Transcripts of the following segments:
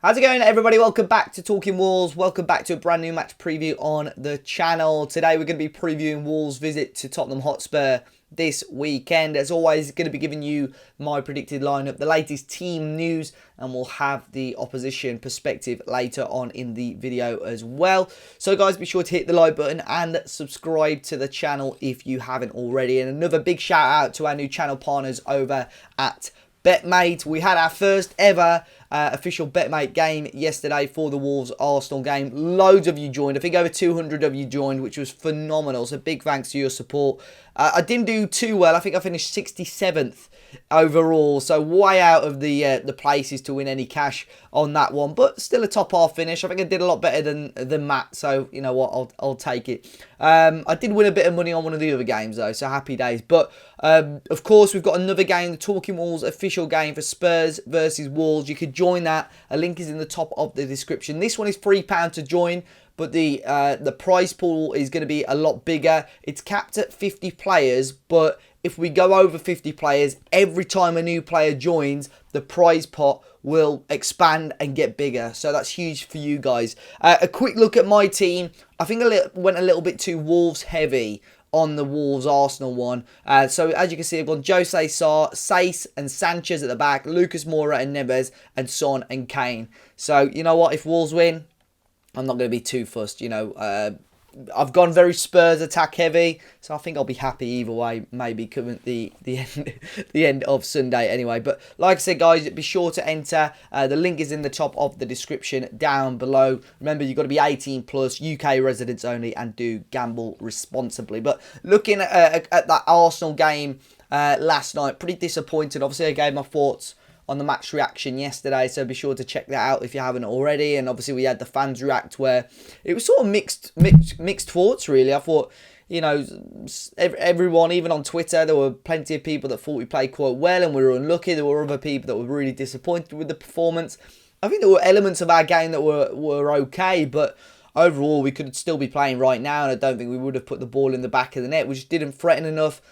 How's it going, everybody? Welcome back to Talking Wolves. Welcome back to a brand new match preview on the channel. Today we're going to be previewing Wolves' visit to Tottenham Hotspur this weekend. As always, going to be giving you my predicted lineup, the latest team news, and we'll have the opposition perspective later on in the video as well. So guys, be sure to hit the like button and subscribe to the channel if you haven't already. And another big shout out to our new channel partners over at BetMate. We had our first ever official BetMate game yesterday for the Wolves-Arsenal game. Loads of you joined. I think over 200 of you joined, which was phenomenal. So big thanks to your support. I didn't do too well. I think I finished 67th overall. So way out of the places to win any cash on that one. But still a top half finish. I think I did a lot better than Matt. So you know what, I'll take it. I did win a bit of money on one of the other games though. So happy days. But of course, we've got another game, the Talking Wolves official game for Spurs versus Wolves. You could join that. A link is in the top of the description. This one is £3 to join, but the prize pool is going to be a lot bigger. It's capped at 50 players, but if we go over 50 players, every time a new player joins, the prize pot will expand and get bigger. So that's huge for you guys. A quick look at my team. I think I went a little bit too Wolves heavy on the Wolves-Arsenal one. So as you can see, I've got Jose Sarr, Sace and Sanchez at the back, Lucas Moura and Neves, and Son and Kane. So you know what? If Wolves win, I'm not going to be too fussed. You know, I've gone very Spurs attack heavy, so I think I'll be happy either way. Maybe coming the end of Sunday anyway. But like I said, guys, be sure to enter. The link is in the top of the description down below. Remember, you've got to be 18 plus, UK residents only, and do gamble responsibly. But looking at that Arsenal game last night, pretty disappointed. Obviously, I gave my thoughts on the match reaction yesterday, so be sure to check that out if you haven't already. And obviously we had the fans react, where it was sort of mixed thoughts really. I thought, you know, everyone, even on Twitter, there were plenty of people that thought we played quite well and we were unlucky. There were other people that were really disappointed with the performance. I think there were elements of our game that were okay, but overall we could still be playing right now, and I don't think we would have put the ball in the back of the net. We just didn't threaten enough.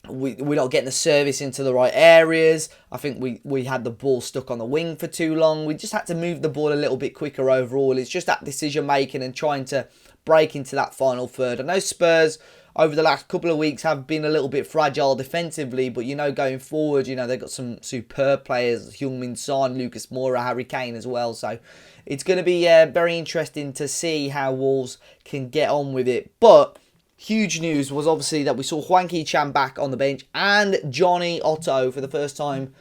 We're not getting the service into the right areas. I think we had the ball stuck on the wing for too long. We just had to move the ball a little bit quicker overall. It's just that decision making and trying to break into that final third. I know Spurs over the last couple of weeks have been a little bit fragile defensively, but you know, going forward, you know, they've got some superb players, Heung-min Son, Lucas Moura, Harry Kane as well. So it's going to be very interesting to see how Wolves can get on with it. But huge news was obviously that we saw Hwang Hee-chan back on the bench and Johnny Otto for the first time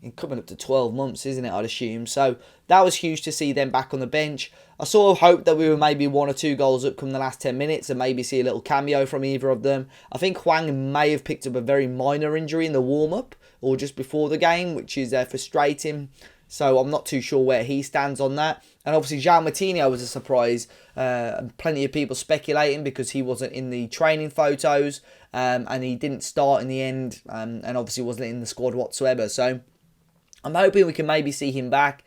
in coming up to 12 months, isn't it, I'd assume. So that was huge to see them back on the bench. I sort of hoped that we were maybe 1 or 2 goals up come the last 10 minutes and maybe see a little cameo from either of them. I think Hwang may have picked up a very minor injury in the warm-up or just before the game, which is frustrating. So I'm not too sure where he stands on that. And obviously, João Moutinho was a surprise. Plenty of people speculating because he wasn't in the training photos. And he didn't start in the end. And obviously wasn't in the squad whatsoever. So I'm hoping we can maybe see him back.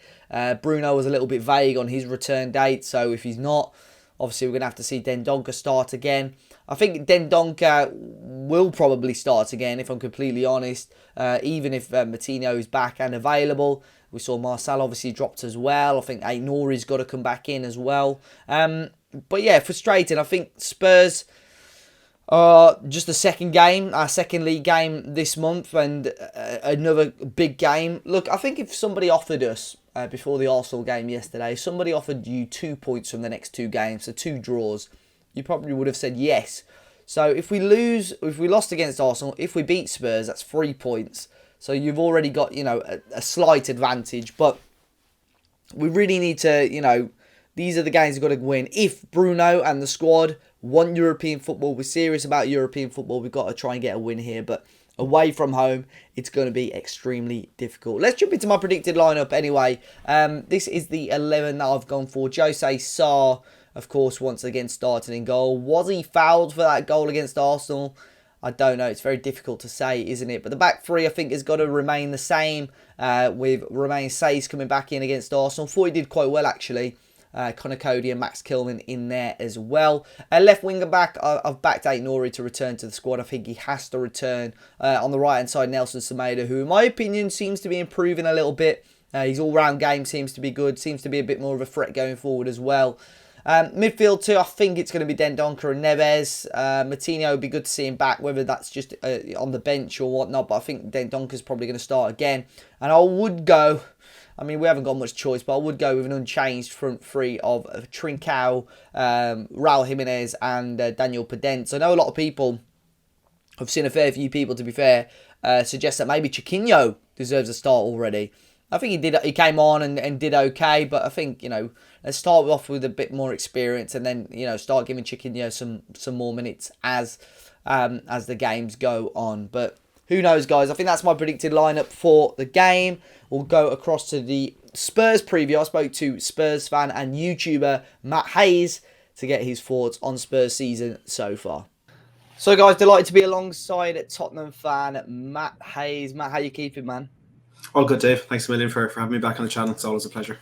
Bruno was a little bit vague on his return date. So if he's not, obviously we're going to have to see Dendoncker start again. I think Dendoncker will probably start again, if I'm completely honest. Even if Moutinho is back and available. We saw Marcel obviously dropped as well. I think Aït-Nouri's got to come back in as well. But yeah, frustrating. I think Spurs are just the second game, our second league game this month, and another big game. Look, I think if somebody offered us, before the Arsenal game yesterday, somebody offered you 2 points from the next 2 games, so 2 draws, you probably would have said yes. So if we lost against Arsenal, if we beat Spurs, that's 3 points. So you've already got, you know, a slight advantage. But we really need to, you know, these are the games we've got to win. If Bruno and the squad want European football, we're serious about European football, we've got to try and get a win here. But away from home, it's going to be extremely difficult. Let's jump into my predicted lineup anyway. This is the 11 that I've gone for. Jose Sarr, of course, once again starting in goal. Was he fouled for that goal against Arsenal? I don't know. It's very difficult to say, isn't it? But the back three, I think, has got to remain the same, with Romain Saïss coming back in against Arsenal. Thought he did quite well, actually. Connor Cody and Max Kilman in there as well. Left winger back, I've backed Aït-Nouri to return to the squad. I think he has to return. On the right-hand side, Nelson Semedo, who, in my opinion, seems to be improving a little bit. His all-round game seems to be good, seems to be a bit more of a threat going forward as well. Midfield too, I think it's going to be Dendoncker and Neves. Martino would be good to see him back, whether that's just on the bench or whatnot, but I think Dendoncker's probably going to start again. And I would go, I mean, we haven't got much choice, but I would go with an unchanged front three of Trincao, Raul Jimenez and Daniel Podence. I know a lot of people, I've seen a fair few people, to be fair, suggest that maybe Chiquinho deserves a start already. I think he came on and did okay, but I think, let's start off with a bit more experience and then, start giving Chiquinho some more minutes as the games go on. But who knows, guys? I think that's my predicted lineup for the game. We'll go across to the Spurs preview. I spoke to Spurs fan and YouTuber Matt Hayes to get his thoughts on Spurs season so far. So, guys, delighted to be alongside Tottenham fan Matt Hayes. Matt, how you keeping, man? All good, Dave. Thanks a million for having me back on the channel. It's always a pleasure.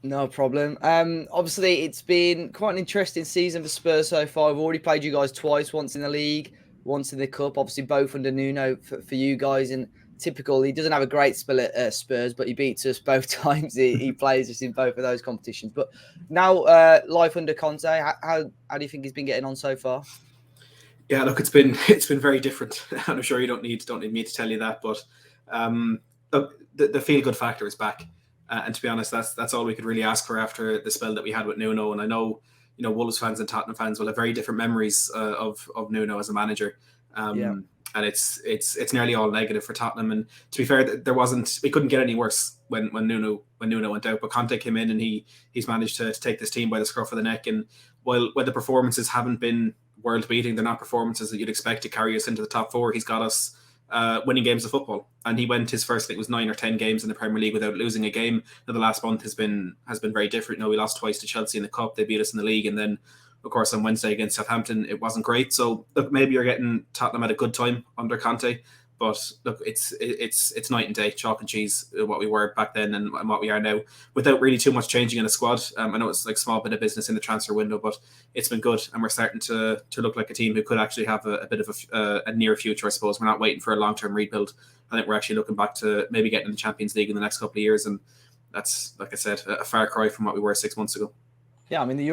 No problem. Obviously, it's been quite an interesting season for Spurs so far. I've already played you guys twice, once in the league, once in the cup. Obviously, both under Nuno for you guys. And typical, he doesn't have a great spell at Spurs, but he beats us both times. He plays us in both of those competitions. But now, life under Conte, how do you think he's been getting on so far? Yeah, look, it's been very different, and I'm sure you don't need me to tell you that. But look, the feel good factor is back, and to be honest, that's all we could really ask for after the spell that we had with Nuno. And I know, Wolves fans and Tottenham fans will have very different memories of Nuno as a manager. And it's nearly all negative for Tottenham. And to be fair, we couldn't get any worse when Nuno went out. But Conte came in and he's managed to take this team by the scruff of the neck. And while the performances haven't been world beating, they're not performances that you'd expect to carry us into the top four. He's got us winning games of football, and he went his first, I think it was 9 or 10 games in the Premier League without losing a game. Now, the last month has been very different. We lost twice to Chelsea in the cup. They beat us in the league, and then of course on Wednesday against Southampton it wasn't great. So look, maybe you're getting Tottenham at a good time under Conte, but look, it's night and day, chalk and cheese, what we were back then and what we are now, without really too much changing in the squad. I know it's like a small bit of business in the transfer window, but it's been good, and we're starting to look like a team who could actually have a bit of a near future, I suppose. We're not waiting for a long-term rebuild. I think we're actually looking back to maybe getting in the Champions League in the next couple of years, and that's, like I said, a far cry from what we were 6 months ago. Yeah, I mean, the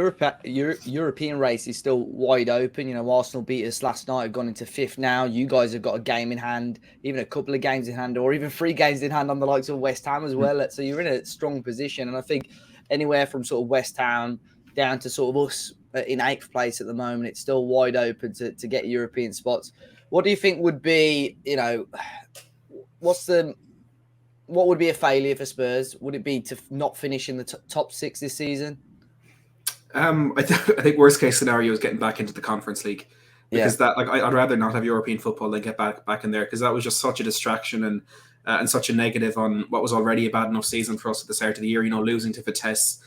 European race is still wide open. Arsenal beat us last night, have gone into 5th now. You guys have got a game in hand, even a couple of games in hand, or even 3 games in hand on the likes of West Ham as well. So you're in a strong position. And I think anywhere from sort of West Ham down to sort of us in 8th place at the moment, it's still wide open to get European spots. What do you think would be, what would be a failure for Spurs? Would it be to not finish in the top 6 this season? I think worst case scenario is getting back into the Conference League, because I'd rather not have European football than get back in there, because that was just such a distraction and such a negative on what was already a bad enough season for us at the start of the year. Losing to Vitesse,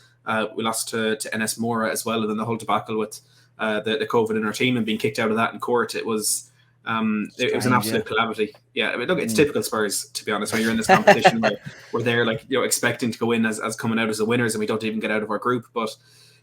we lost to NS Mora as well, and then the whole debacle with the COVID in our team and being kicked out of that in court. It was it was an absolute calamity. Yeah, I mean, look, it's typical Spurs, to be honest. When you're in this competition where we're there, expecting to go in as coming out as the winners, and we don't even get out of our group, but.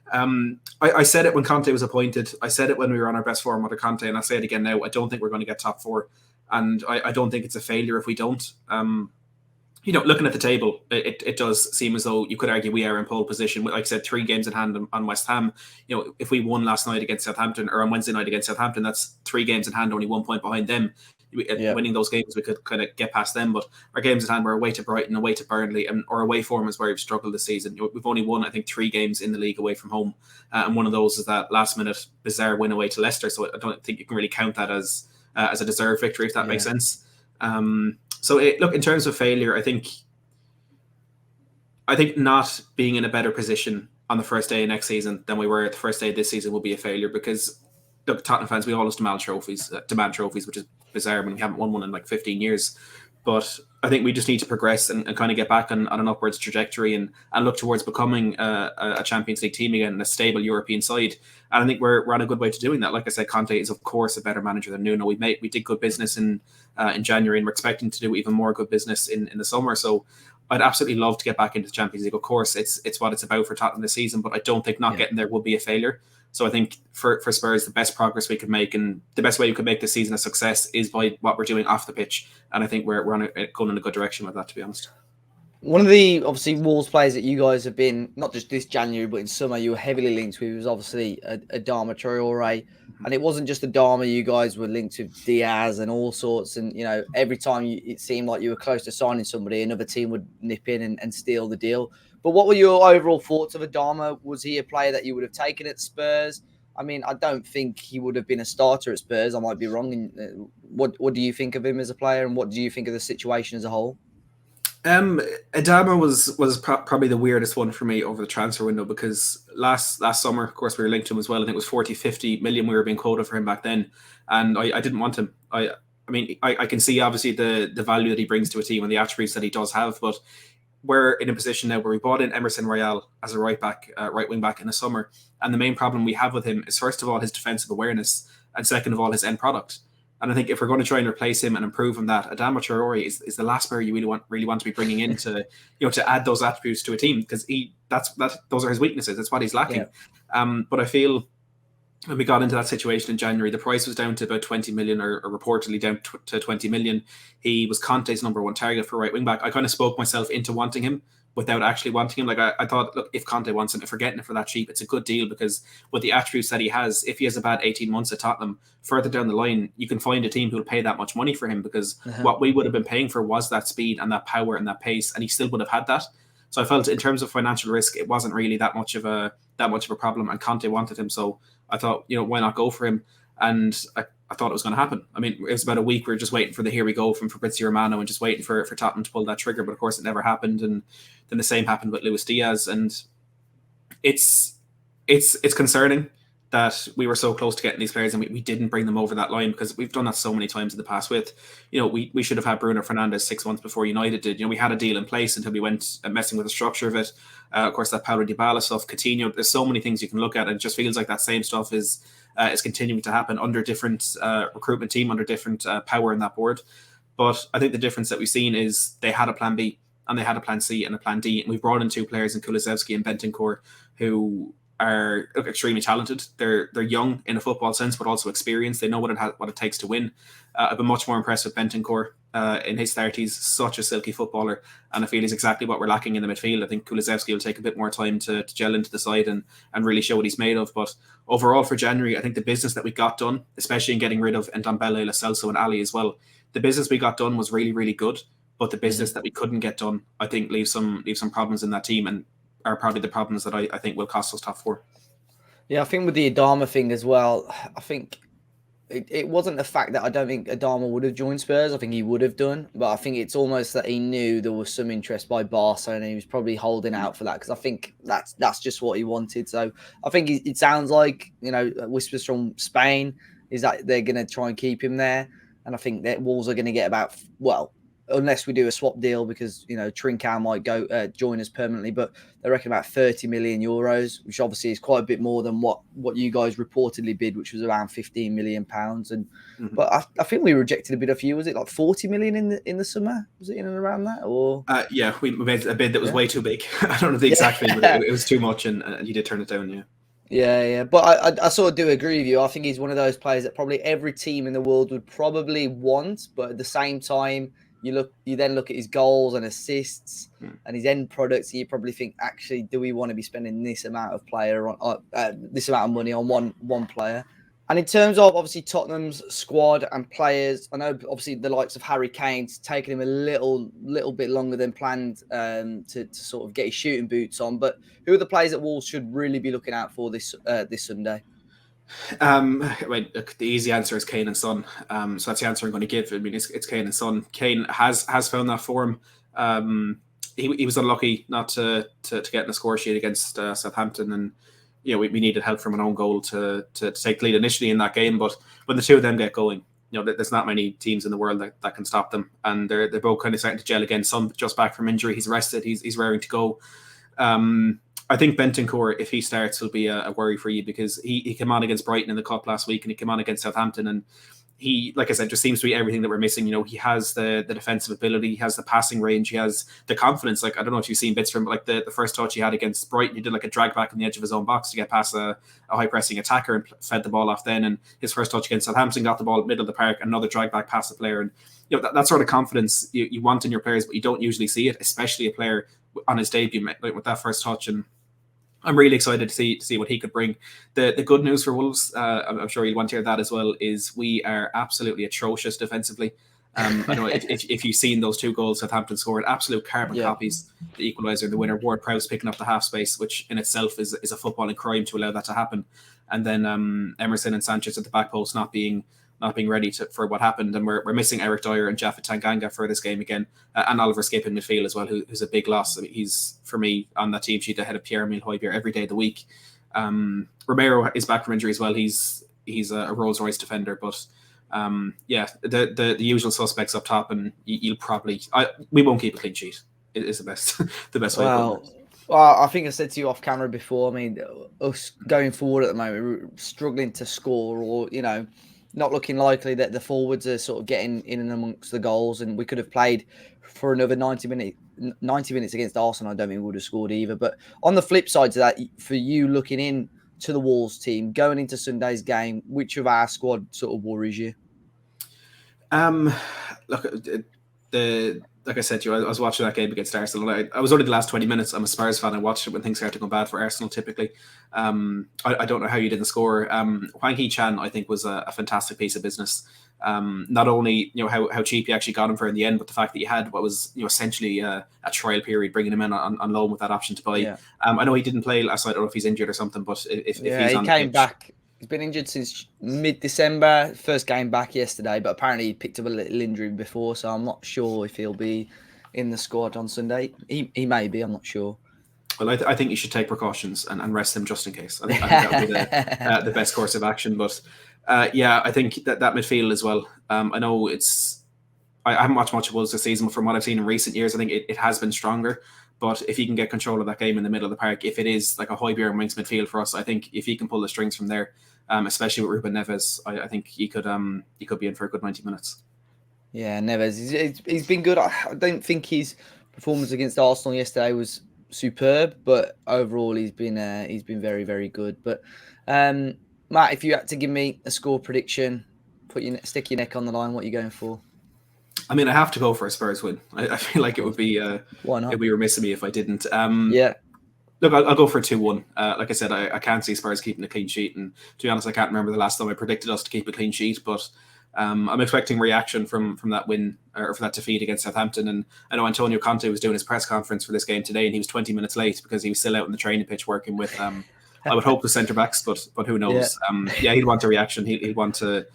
I said it when Conte was appointed. I said it when we were on our best form under Conte, and I say it again now. I don't think we're going to get top 4, and I don't think it's a failure if we don't. Looking at the table, it does seem as though you could argue we are in pole position. Like I said, 3 games in hand on West Ham. If we won last night against Southampton, or on Wednesday night against Southampton, that's 3 games in hand, only 1 point behind them. Winning those games, we could kind of get past them, but our games at hand were away to Brighton, away to Burnley, and our away form is where we've struggled this season. We've only won, I think, 3 games in the league away from home, and one of those is that last-minute bizarre win away to Leicester. So I don't think you can really count that as a deserved victory, if that makes sense. Look, in terms of failure, I think not being in a better position on the first day of next season than we were at the first day of this season will be a failure, because look, Tottenham fans, we always demand trophies, which is bizarre when we haven't won one in 15 years. But I think we just need to progress and kind of get back on an upwards trajectory and look towards becoming a Champions League team again and a stable European side. And I think we're on a good way to doing that. Like I said, Conte is, of course, a better manager than Nuno. We did good business in January, and we're expecting to do even more good business in the summer. So I'd absolutely love to get back into the Champions League. Of course, it's what it's about for Tottenham this season, but I don't think not getting there would be a failure. So I think for Spurs, the best progress we could make and the best way we could make this season a success is by what we're doing off the pitch. And I think we're going in a good direction with that, to be honest. One of the obviously Wolves players that you guys have been, not just this January, but in summer, you were heavily linked with was obviously Adama Traore. And it wasn't just Adama, you guys were linked with Diaz and all sorts. And, every time it seemed like you were close to signing somebody, another team would nip in and steal the deal. But what were your overall thoughts of Adama? Was he a player that you would have taken at Spurs? I mean, I don't think he would have been a starter at Spurs. I might be wrong. What do you think of him as a player, and what do you think of the situation as a whole? Adama was probably the weirdest one for me over the transfer window, because last summer, of course, we were linked to him as well. I think it was 40-50 million we were being quoted for him back then, and I didn't want him. I can see obviously the value that he brings to a team and the attributes that he does have, but we're in a position now where we bought in Emerson Royale as a right wing back in the summer, and the main problem we have with him is, first of all, his defensive awareness, and second of all, his end product. And I think if we're going to try and replace him and improve on that, Adama Traore is the last player you really want to be bringing in to to add those attributes to a team, because those are his weaknesses. That's what he's lacking. Yeah. But I feel when we got into that situation in January, the price was down to about 20 million, or reportedly down to 20 million. He was Conte's number one target for right wing back. I kind of spoke myself into wanting him without actually wanting him. Like I thought, look, if Conte wants him, if we're getting it for that cheap, it's a good deal, because with the attributes that he has, if he has a bad 18 months at Tottenham, further down the line, you can find a team who will pay that much money for him, because what we would have been paying for was that speed and that power and that pace, and he still would have had that. So I felt in terms of financial risk, it wasn't really that much of a problem, and Conte wanted him. So I thought, why not go for him? And I thought it was going to happen. I mean, it was about a week. We were just waiting for the here we go from Fabrizio Romano, and just waiting for Tottenham to pull that trigger. But of course, it never happened. And then the same happened with Luis Diaz. And it's concerning that we were so close to getting these players and we didn't bring them over that line, because we've done that so many times in the past with, we should have had Bruno Fernandes 6 months before United did. We had a deal in place until we went messing with the structure of it. Of course, that Paulo Dybala stuff, Coutinho, there's so many things you can look at, and it just feels like that same stuff is continuing to happen under different recruitment team, under different power in that board. But I think the difference that we've seen is they had a plan B and they had a plan C and a plan D. And we've brought in 2 players in Kulusevski and Bentancur who are extremely talented. They're young in a football sense, but also experienced. They know what it takes to win. I've been much more impressed with Bentancur in his 30s, such a silky footballer, and I feel he's exactly what we're lacking in the midfield. I think Kulusevski will take a bit more time to gel into the side and really show what he's made of. But overall for January, I think the business that we got done, especially in getting rid of Ndombele, Lo Celso and Ali as well, the business we got done was really, really good. But the business that we couldn't get done, I think, leaves some problems in that team, and are probably the problems that I think will cost us top 4. Yeah, I think with the Adama thing as well, I think it wasn't the fact that I don't think Adama would have joined Spurs. I think he would have done, but I think it's almost that he knew there was some interest by Barca, and he was probably holding out for that, because I think that's just what he wanted. So I think it sounds like, whispers from Spain is that they're going to try and keep him there, and I think that Wolves are going to get unless we do a swap deal, because Trincao might go join us permanently, but they reckon about 30 million euros, which obviously is quite a bit more than what you guys reportedly bid, which was around 15 million pounds. And but I think we rejected a bid of you. Was it like 40 million in the summer? Was it in and around that? Or yeah, we made a bid that was way too big. I don't know the exact figure, but it was too much, and you did turn it down. Yeah. But I sort of do agree with you. I think he's one of those players that probably every team in the world would probably want, but at the same time, you then look at his goals and assists and his end products, and you probably think, actually, do we want to be spending this amount of this amount of money on one player? And in terms of obviously Tottenham's squad and players, I know obviously the likes of Harry Kane's taken him a little bit longer than planned to sort of get his shooting boots on. But who are the players that Wolves should really be looking out for this Sunday? The easy answer is Kane and Son. So that's the answer I'm going to give. I mean, it's Kane and Son. Kane has found that form. He was unlucky not to get in the score sheet against Southampton, and we needed help from an own goal to take the lead initially in that game. But when the two of them get going, there's not many teams in the world that can stop them, and they're both kind of starting to gel again. Son just back from injury, he's rested, he's raring to go. I think Bentancur, if he starts, will be a worry for you, because he came on against Brighton in the Cup last week, and he came on against Southampton, and he, like I said, just seems to be everything that we're missing. He has the defensive ability, he has the passing range, he has the confidence. Like, I don't know if you've seen bits from like the first touch he had against Brighton. He did like a drag back on the edge of his own box to get past a high pressing attacker and fed the ball off then. And his first touch against Southampton got the ball middle of the park, another drag back past the player. And that sort of confidence you want in your players, but you don't usually see it, especially a player on his debut like with that first touch. And I'm really excited to see what he could bring. The good news for Wolves, I'm sure you'll want to hear that as well, is we are absolutely atrocious defensively. I know if you've seen those 2 goals Southampton scored, absolute carbon copies, the equaliser and the winner, Ward-Prowse picking up the half space, which in itself is a footballing crime to allow that to happen. And then Emerson and Sanchez at the back post not being ready for what happened, and we're missing Eric Dyer and Jaffa Tanganga for this game again, and Oliver Skipp in midfield as well, who's a big loss. I mean, he's, for me, on that team sheet ahead of Pierre-Emile Højbjerg every day of the week. Romero is back from injury as well. He's a Rolls Royce defender, but the usual suspects up top, and you'll probably we won't keep a clean sheet. It is the best way. Well, I think I said to you off camera before. I mean, us going forward at the moment, we're struggling to score, or not looking likely that the forwards are sort of getting in and amongst the goals, and we could have played for another 90 minutes against Arsenal. I don't think we would have scored either. But on the flip side to that, for you looking in to the Wolves team going into Sunday's game, which of our squad sort of worries you? Look, like I said to you, I was watching that game against Arsenal. I was only the last 20 minutes. I'm a Spurs fan. I watched it when things started to go bad for Arsenal typically. I don't know how you didn't score. Hwang Hee-chan, I think, was a fantastic piece of business. Not only how cheap you actually got him for in the end, but the fact that you had what was essentially a trial period, bringing him in on loan with that option to buy. Yeah. I know he didn't play last night. I don't know if he's injured or something, but if he's on he came back. He's been injured since mid-December. First game back yesterday, but apparently he picked up a little injury before, so I'm not sure if he'll be in the squad on Sunday. He may be, I'm not sure. Well, I think you should take precautions and rest him just in case. I think that would be the best course of action. But I think that midfield as well. I know I haven't watched much of Wolves this season, but from what I've seen in recent years, I think it has been stronger. But if he can get control of that game in the middle of the park, if it is like a Højbjerg and Winks midfield for us, I think if he can pull the strings from there, especially with Ruben Neves, I think he could be in for a good 90 minutes. Yeah, Neves, he's been good. I don't think his performance against Arsenal yesterday was superb, but overall he's been very, very good. But Matt, if you had to give me a score prediction, stick your neck on the line, what are you going for? I mean, I have to go for a Spurs win. I feel like it would be why not? It'd be remiss of me if I didn't. Yeah. Look, I'll go for a 2-1. Like I said, I can't see Spurs keeping a clean sheet, and to be honest, I can't remember the last time I predicted us to keep a clean sheet. But I'm expecting reaction from that win or for that defeat against Southampton. And I know Antonio Conte was doing his press conference for this game today, and he was 20 minutes late because he was still out on the training pitch working with. I would hope the centre backs, but who knows? Yeah. He'd want a reaction. He'd want to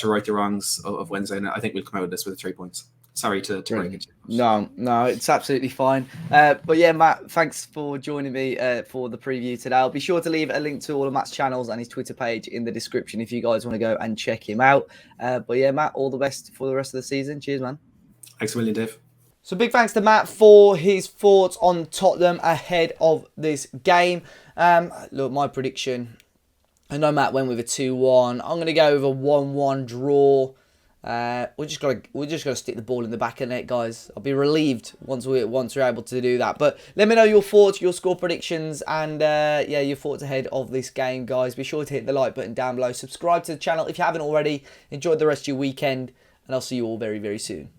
right the wrongs of Wednesday, and I think we'll come out of this with 3 points. Sorry to break it. No, it's absolutely fine. But yeah, Matt, thanks for joining me for the preview today. I'll be sure to leave a link to all of Matt's channels and his Twitter page in the description if you guys want to go and check him out. But yeah, Matt, all the best for the rest of the season. Cheers, man. Thanks a million, Dave. So big thanks to Matt for his thoughts on Tottenham ahead of this game. Look, my prediction, I know Matt went with a 2-1. I'm going to go with a 1-1 draw. We're just gotta stick the ball in the back of the net, guys. I'll be relieved once we're able to do that. But let me know your thoughts, your score predictions, and your thoughts ahead of this game, guys. Be sure to hit the like button down below. Subscribe to the channel if you haven't already. Enjoy the rest of your weekend, and I'll see you all very, very soon.